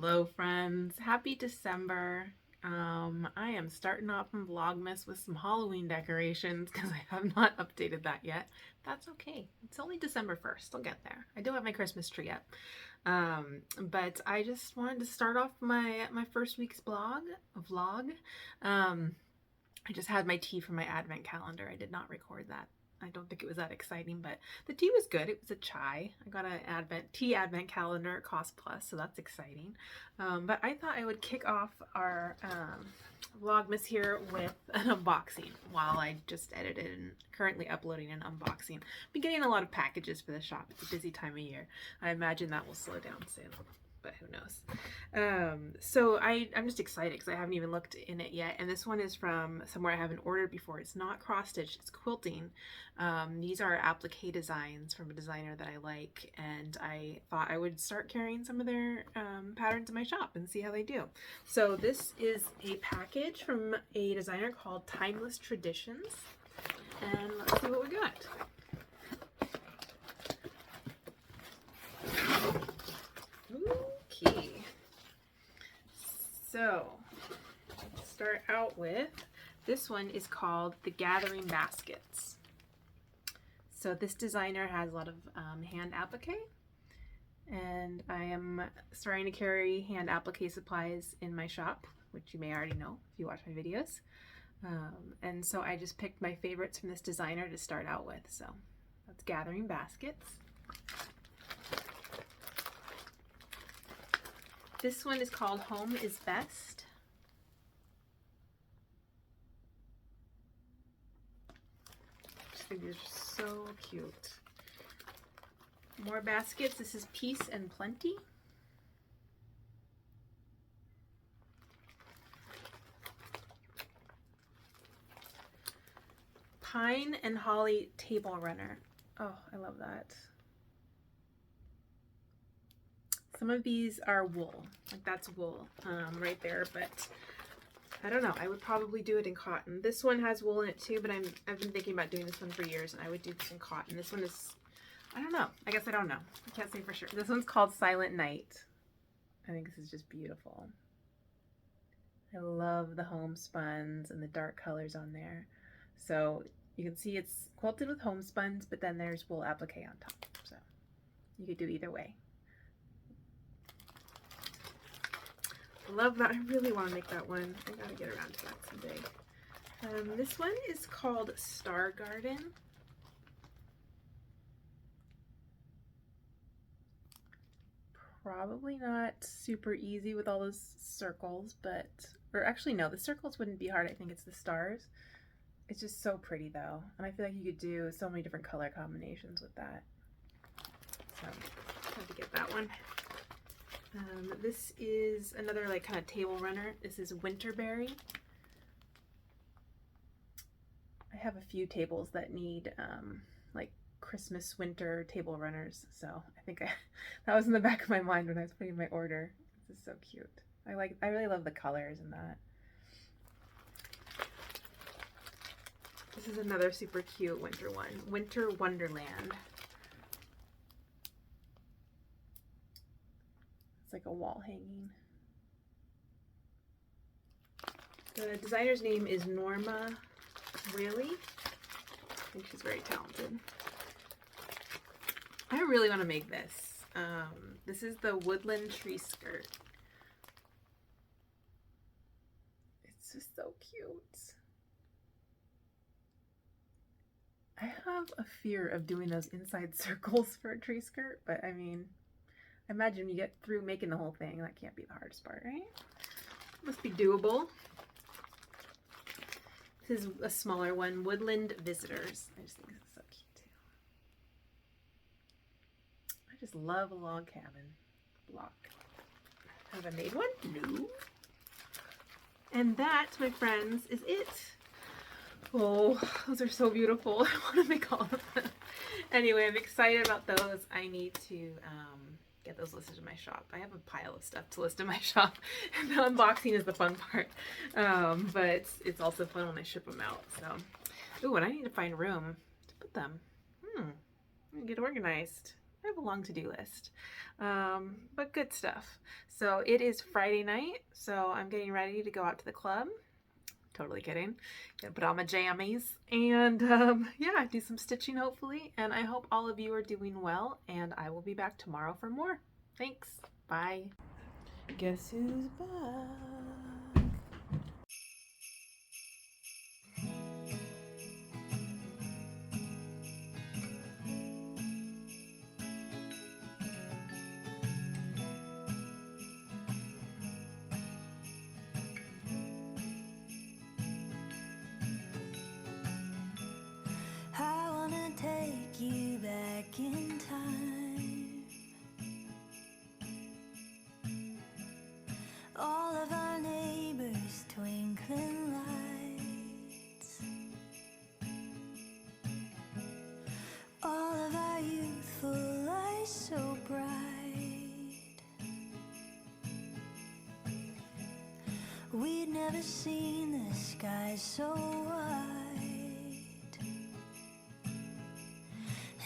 Hello friends, happy December. I am starting off in Vlogmas with some Halloween decorations because I have not updated that yet. That's okay. It's only December 1st. I'll get there. I don't have my Christmas tree yet. But I just wanted to start off my first week's vlog. I just had my tea from my advent calendar. I did not record that. I don't think it was that exciting, but the tea was good. It was a chai. I got an advent calendar at Cost Plus, so that's exciting. But I thought I would kick off our Vlogmas here with an unboxing while I just edited and currently uploading an unboxing. Been getting a lot of packages for the shop. It's a busy time of year. I imagine that will slow down soon, but who knows. So I'm just excited because I haven't even looked in it yet, and this one is from somewhere I haven't ordered before. It's not cross stitch, it's quilting. These are applique designs from a designer that I like, and I thought I would start carrying some of their patterns in my shop and see how they do. So this is a package from a designer called Timeless Traditions, and let's see what we got. Okay, so let's start out with, this one is called the Gathering Baskets. So this designer has a lot of hand applique, and I am starting to carry hand applique supplies in my shop, which you may already know if you watch my videos. And so I just picked my favorites from this designer to start out with. So that's Gathering Baskets. This one is called Home is Best. I just think these are so cute. More baskets. This is Peace and Plenty. Pine and Holly Table Runner. Oh, I love that. Some of these are wool, like that's wool right there, but I don't know. I would probably do it in cotton. This one has wool in it too, but I've been thinking about doing this one for years, and I would do this in cotton. This one is, I don't know. I guess I don't know. I can't say for sure. This one's called Silent Night. I think this is just beautiful. I love the homespuns and the dark colors on there. So you can see it's quilted with homespuns, but then there's wool applique on top. So you could do either way. Love that. I really want to make that one. I gotta get around to that someday. This one is called Star Garden. Probably not super easy with all those circles, but, or actually no, the circles wouldn't be hard. I think it's the stars. It's just so pretty though, and I feel like you could do so many different color combinations with that. So I have to get that one. This is another like kind of table runner. This is Winterberry. I have a few tables that need like Christmas winter table runners, so I think that was in the back of my mind when I was putting my order. This is so cute. I really love the colors in that. This is another super cute winter one, Winter Wonderland. Like a wall hanging. The designer's name is Norma Really. I think she's very talented. I really want to make this. This is the Woodland Tree Skirt. It's just so cute. I have a fear of doing those inside circles for a tree skirt, but I mean, imagine you get through making the whole thing. That can't be the hardest part, right? Must be doable. This is a smaller one, Woodland Visitors. I just think this is so cute too. I just love a log cabin block. Have I made one? No. And that, my friends, is it. Oh, those are so beautiful. I want to make all of them. Anyway, I'm excited about those. I need to get those listed in my shop. I have a pile of stuff to list in my shop. The unboxing is the fun part, but it's also fun when I ship them out. So, ooh, and I need to find room to put them. I'm gonna get organized. I have a long to-do list, but good stuff. So it is Friday night, so I'm getting ready to go out to the club. Totally kidding. Gonna put on my jammies and yeah, do some stitching hopefully. And I hope all of you are doing well, and I will be back tomorrow for more. Thanks. Bye. Guess who's back? I wanna take you back in time. All of our neighbors' twinkling lights, all of our youthful eyes so bright. We'd never seen the sky so white,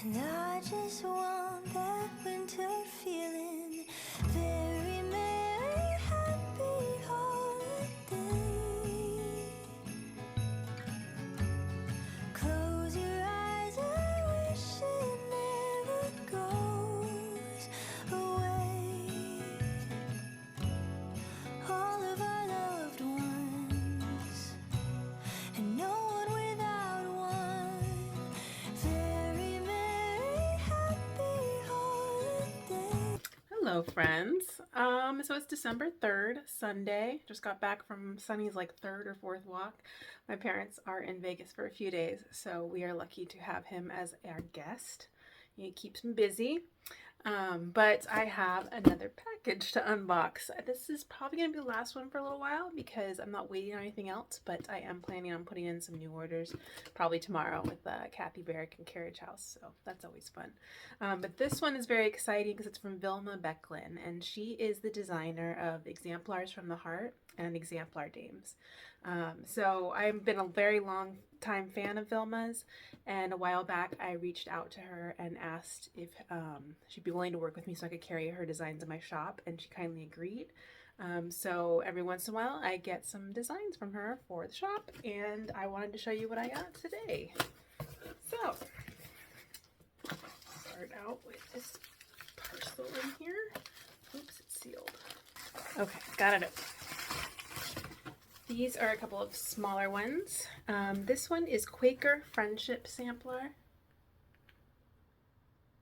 and I just want that winter feeling. Very merry, happy holiday. Close your eyes, I wish it never goes away. All of our loved ones, and no one without one. Very merry, happy holiday. Hello friends. So it's December 3rd, Sunday. Just got back from Sunny's like third or fourth walk. My parents are in Vegas for a few days, so we are lucky to have him as our guest. He keeps him busy. But I have another package to unbox. This is probably going to be the last one for a little while because I'm not waiting on anything else, but I am planning on putting in some new orders probably tomorrow with Kathy Barrick and Carriage House, so that's always fun. But this one is very exciting because it's from Vilma Becklin, and she is the designer of Exemplars from the Heart and Exemplar Dames. So I've been a very long time fan of Vilma's, and a while back I reached out to her and asked if she'd be willing to work with me so I could carry her designs in my shop, and she kindly agreed. So every once in a while I get some designs from her for the shop, and I wanted to show you what I got today. So start out with this parcel in here. Oops, it's sealed. Okay, got it open. These are a couple of smaller ones. This one is Quaker Friendship Sampler.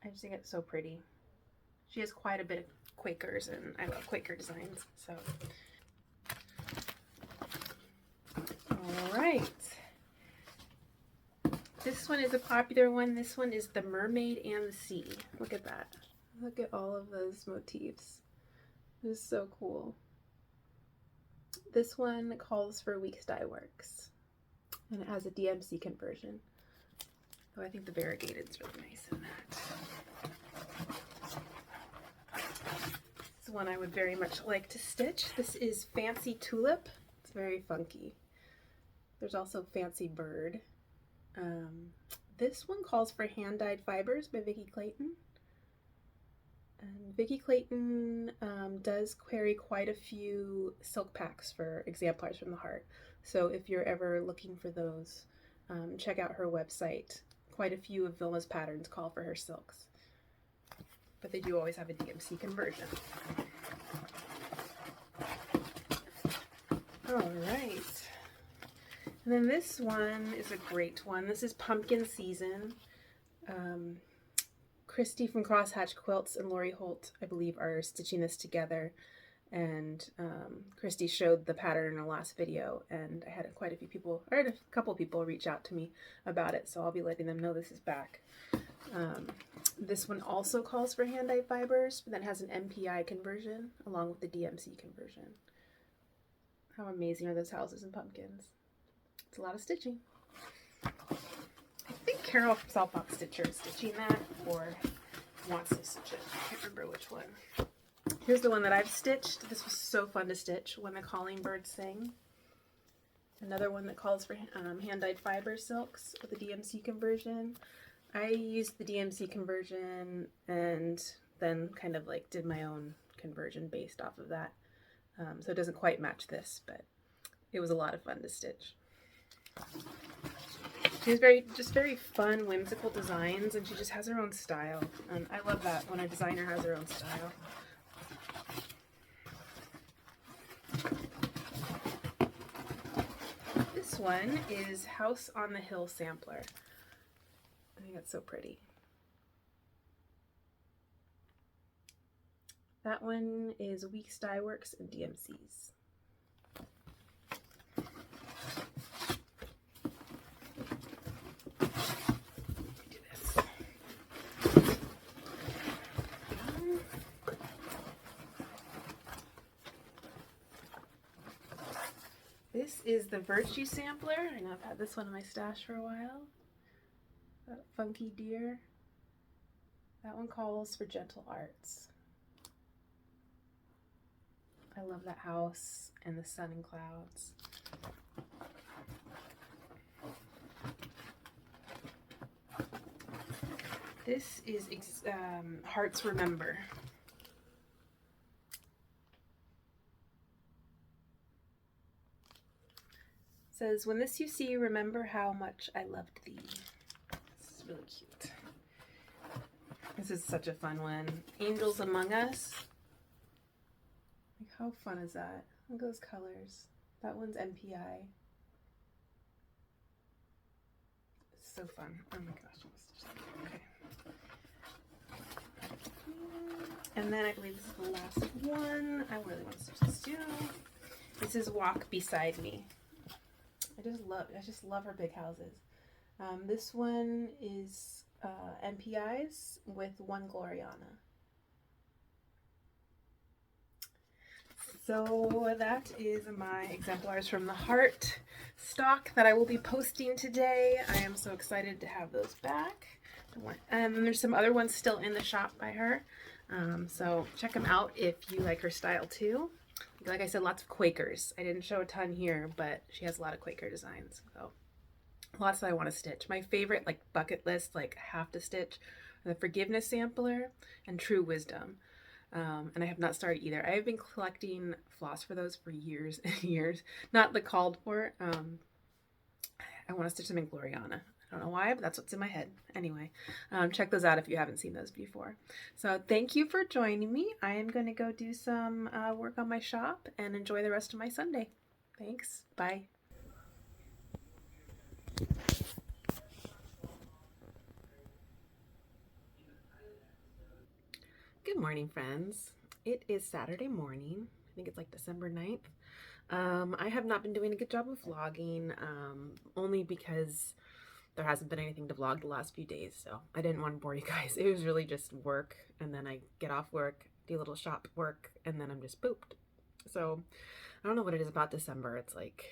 I just think it's so pretty. She has quite a bit of Quakers, and I love Quaker designs. So, all right. This one is a popular one. This one is the Mermaid and the Sea. Look at that. Look at all of those motifs. This is so cool. This one calls for Weeks Dye Works, and it has a DMC conversion. Oh, I think the variegated's really nice in that. This is one I would very much like to stitch. This is Fancy Tulip. It's very funky. There's also Fancy Bird. This one calls for Hand-Dyed Fibers by Vicki Clayton. And Vicki Clayton does carry quite a few silk packs for Exemplars from the Heart. So if you're ever looking for those, check out her website. Quite a few of Vilma's patterns call for her silks. But they do always have a DMC conversion. Alright. And then this one is a great one. This is Pumpkin Season. Christy from Crosshatch Quilts and Lori Holt, I believe, are stitching this together, and Christy showed the pattern in her last video, and I had quite a few people, or a couple people reach out to me about it, so I'll be letting them know this is back. This one also calls for hand-dyed fibers, but then has an MPI conversion along with the DMC conversion. How amazing are those houses and pumpkins? It's a lot of stitching. I think Carol from Saltbox Stitcher is stitching that, or wants to stitch it. I can't remember which one. Here's the one that I've stitched. This was so fun to stitch, When the Calling Birds Sing. Another one that calls for hand-dyed fiber silks with a DMC conversion. I used the DMC conversion and then kind of like did my own conversion based off of that. So it doesn't quite match this, but it was a lot of fun to stitch. She has very fun, whimsical designs, and she just has her own style. And I love that when a designer has her own style. This one is House on the Hill sampler. I think that's so pretty. That one is Weeks Dye Works and DMC's. Do this. This is the Virtue sampler. I know I've had this one in my stash for a while. That funky deer. That one calls for gentle arts. I love that house and the sun and clouds. This is Hearts Remember. It says, when this you see, remember how much I loved thee. This is really cute. This is such a fun one. Angels Among Us. Like, how fun is that? Look at those colors. That one's MPI. It's so fun. Oh my gosh. Okay. And then I believe this is the last one. I really want to stitch this too. This is Walk Beside Me. I just love her big houses. This one is MPIs with one Gloriana. So that is my exemplars from the Heart stock that I will be posting today. I am so excited to have those back. And then there's some other ones still in the shop by her. So check them out if you like her style too. Like I said, lots of Quakers. I didn't show a ton here, but she has a lot of Quaker designs. So lots that I want to stitch. My favorite like bucket list, like have to stitch, are the Forgiveness sampler and True Wisdom. And I have not started either. I have been collecting floss for those for years and years. Not the called for. I want to stitch them in Gloriana. I don't know why, but that's what's in my head. Anyway, check those out if you haven't seen those before. So thank you for joining me. I am going to go do some work on my shop and enjoy the rest of my Sunday. Thanks. Bye. Good morning, friends. It is Saturday morning. I think it's like December 9th. I have not been doing a good job of vlogging, only because there hasn't been anything to vlog the last few days, so I didn't want to bore you guys. It was really just work, and then I get off work, do a little shop work, and then I'm just pooped. So I don't know what it is about December. It's like,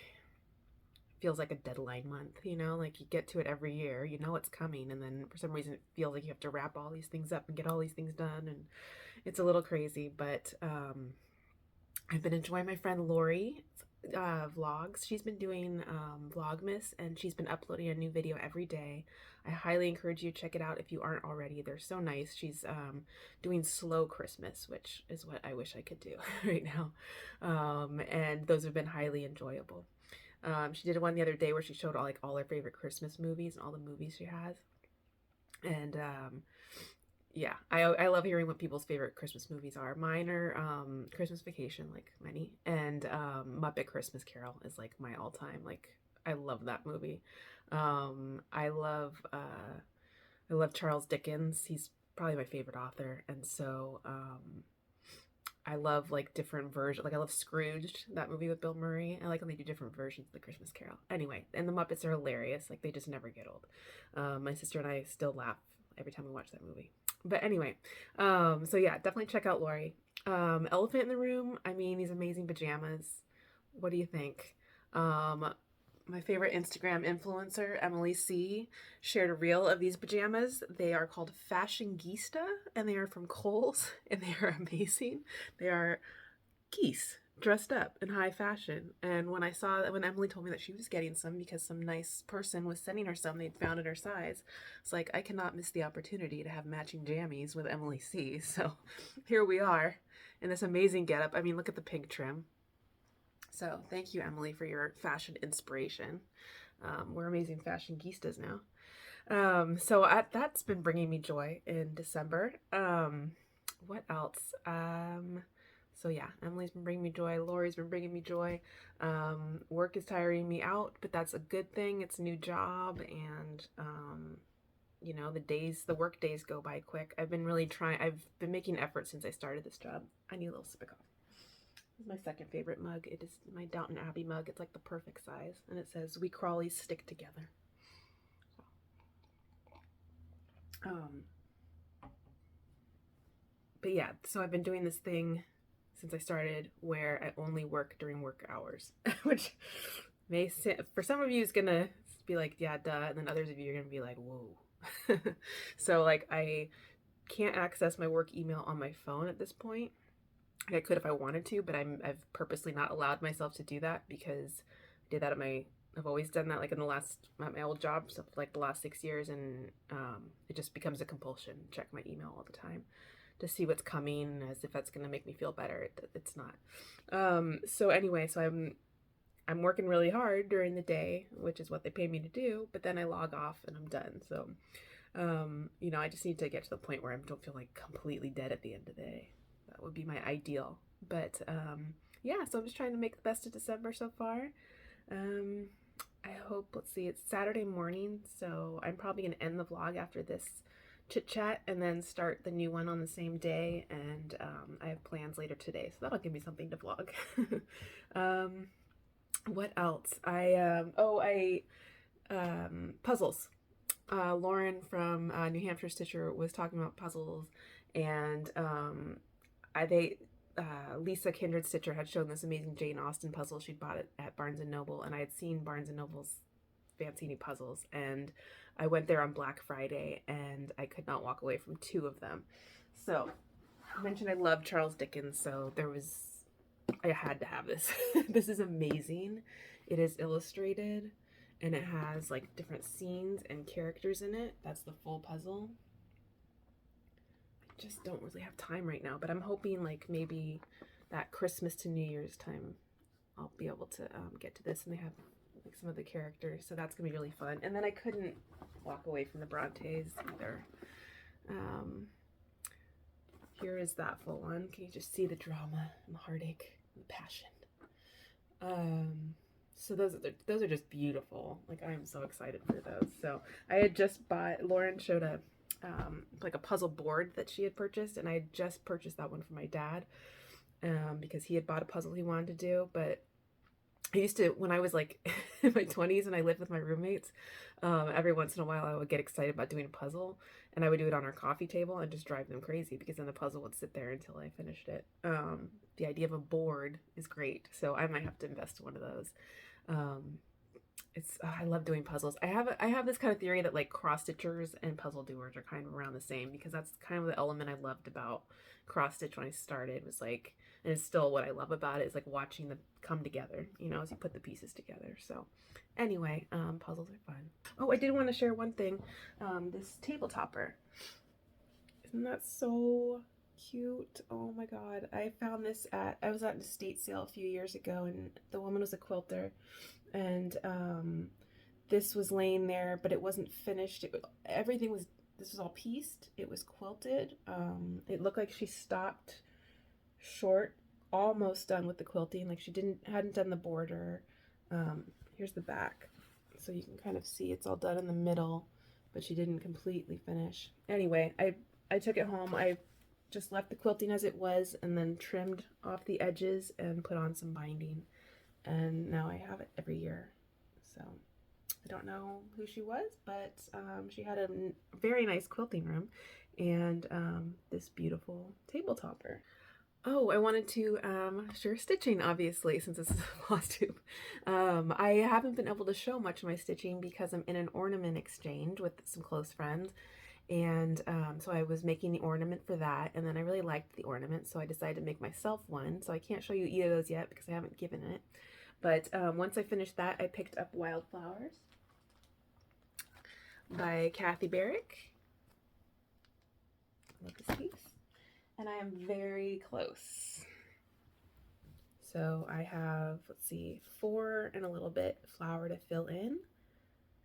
feels like a deadline month, you know, like you get to it every year, you know it's coming, and then for some reason it feels like you have to wrap all these things up and get all these things done, and it's a little crazy. But I've been enjoying my friend Lori vlogs. She's been doing Vlogmas, and she's been uploading a new video every day. I highly encourage you to check it out if you aren't already. They're so nice. She's doing slow Christmas, which is what I wish I could do right now, and those have been highly enjoyable. She did one the other day where she showed all her favorite Christmas movies and all the movies she has, and yeah, I love hearing what people's favorite Christmas movies are. Mine are Christmas Vacation, like many, and Muppet Christmas Carol is like my all-time, like I love that movie. I love Charles Dickens. He's probably my favorite author, and so I love like different versions. Like I love Scrooged, that movie with Bill Murray. I like when they do different versions of the Christmas Carol. Anyway, and the Muppets are hilarious. Like they just never get old. My sister and I still laugh every time we watch that movie. But anyway, so yeah, definitely check out Lori. Elephant in the Room. I mean, these amazing pajamas. What do you think? My favorite Instagram influencer, Emily C, shared a reel of these pajamas. They are called Fashionista, and they are from Kohl's, and they are amazing. They are geese. dressed up in high fashion. And when when Emily told me that she was getting some because some nice person was sending her some, they'd found in her size. It's like, I cannot miss the opportunity to have matching jammies with Emily C. So here we are in this amazing getup. I mean, look at the pink trim. So thank you, Emily, for your fashion inspiration. We're amazing fashion geistas now. That's been bringing me joy in December. What else? So yeah, Emily's been bringing me joy. Lori's been bringing me joy. Work is tiring me out, but that's a good thing. It's a new job, and you know, the work days go by quick. I've been making effort since I started this job. I need a little sip of coffee. This is my second favorite mug. It is my Downton Abbey mug. It's like the perfect size, and it says, "We Crawleys stick together." But yeah, so I've been doing this thing since I started where I only work during work hours, which for some of you is gonna be like, yeah, duh, and then others of you are gonna be like, whoa. So like, I can't access my work email on my phone at this point. I could if I wanted to, but I've purposely not allowed myself to do that because I did that I've always done that like in my old job, so like the last 6 years, and it just becomes a compulsion. Check my email all the time to see what's coming, as if that's gonna make me feel better. It's not. So anyway, so I'm working really hard during the day, which is what they pay me to do, but then I log off and I'm done. So you know, I just need to get to the point where I don't feel like completely dead at the end of the day. That would be my ideal. But yeah, so I'm just trying to make the best of December so far. I hope, let's see, it's Saturday morning, so I'm probably going to end the vlog after this chit chat and then start the new one on the same day. And I have plans later today, so that'll give me something to vlog. What else? Puzzles. Lauren from New Hampshire Stitcher was talking about puzzles, and Lisa Kindred Stitcher had shown this amazing Jane Austen puzzle. She'd bought it at Barnes & Noble, and I had seen Barnes & Noble's fancy new puzzles, and I went there on Black Friday, and I could not walk away from 2 of them. So I mentioned I love Charles Dickens, so I had to have this. This is amazing. It is illustrated, and it has like different scenes and characters in it. That's the full puzzle. I just don't really have time right now, but I'm hoping like maybe that Christmas to New Year's time I'll be able to get to this, and they have like some of the characters, so that's gonna be really fun. And then I couldn't walk away from the Brontes either. Here is that full one. Can you just see the drama and the heartache and the passion? So those are just beautiful. Like, I'm so excited for those. So I had just bought, Lauren showed like a puzzle board that she had purchased, and I had just purchased that one for my dad because he had bought a puzzle he wanted to do. But I used to, when I was like in my 20s and I lived with my roommates, every once in a while I would get excited about doing a puzzle, and I would do it on our coffee table and just drive them crazy because then the puzzle would sit there until I finished it. The idea of a board is great, so I might have to invest in one of those. I love doing puzzles. I have this kind of theory that like cross stitchers and puzzle doers are kind of around the same, because that's kind of the element I loved about cross stitch when I started, was like, and it's still what I love about it, is like watching them come together, you know, as you put the pieces together. So anyway, puzzles are fun. Oh, I did want to share one thing. This table topper. Isn't that so cute? Oh my god. I found this I was at an estate sale a few years ago, and the woman was a quilter, and this was laying there, but it wasn't finished. This was all pieced. It was quilted. It looked like she stopped short, almost done with the quilting. Like she hadn't done the border. Here's the back, so you can kind of see it's all done in the middle, but she didn't completely finish. Anyway, I took it home. I just left the quilting as it was, and then trimmed off the edges and put on some binding, and now I have it every year. So I don't know who she was, but she had a very nice quilting room, and this beautiful table topper. Oh, I wanted to share stitching, obviously, since this is a floss tube. I haven't been able to show much of my stitching because I'm in an ornament exchange with some close friends, And so I was making the ornament for that, and then I really liked the ornament, so I decided to make myself one. So I can't show you either of those yet because I haven't given it. But once I finished that, I picked up Wildflowers by Kathy Barrick. I love this piece. And I am very close. So I have, let's see, 4 and a little bit flower to fill in,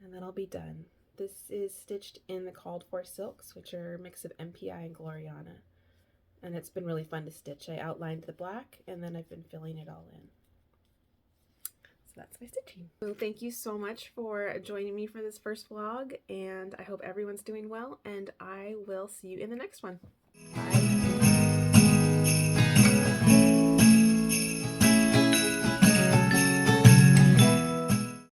and then I'll be done. This is stitched in the called for silks, which are a mix of MPI and Gloriana. And it's been really fun to stitch. I outlined the black, and then I've been filling it all in. So that's my stitching. So thank you so much for joining me for this first vlog, and I hope everyone's doing well, and I will see you in the next one. Bye.